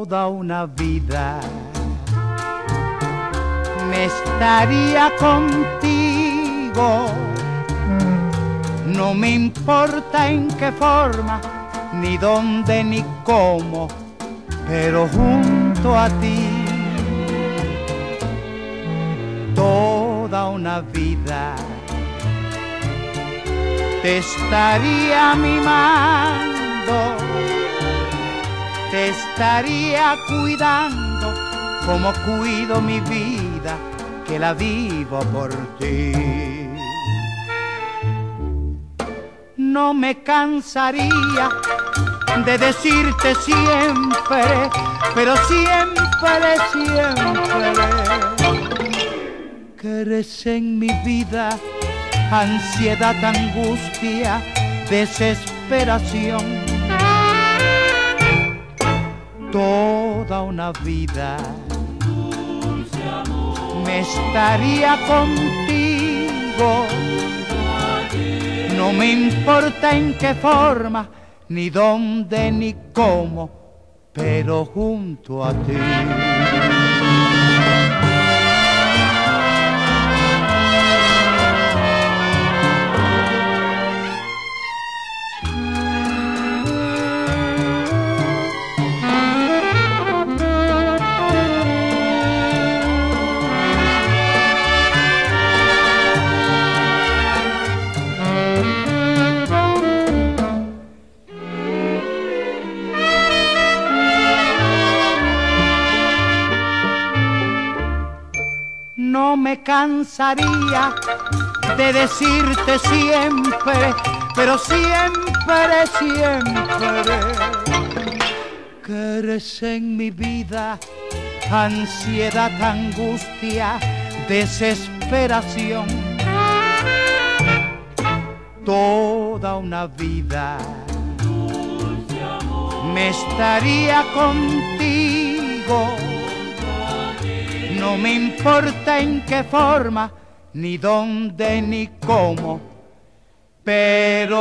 toda una vida me estaría contigo. No me importa en qué forma, ni dónde, ni cómo, pero junto a ti toda una vida te estaría mimando, te estaría cuidando como cuido mi vida, que la vivo por ti. No me cansaría de decirte siempre, pero siempre, siempre, que eres en mi vida ansiedad, angustia, desesperación. Toda una vida me estaría contigo. No me importa en qué forma, ni dónde, ni cómo, pero junto a ti. No me cansaría de decirte siempre, pero siempre, siempre, que eres en mi vida ansiedad, angustia, desesperación. Toda una vida me estaría contigo. No me importa en qué forma, ni dónde, ni cómo, pero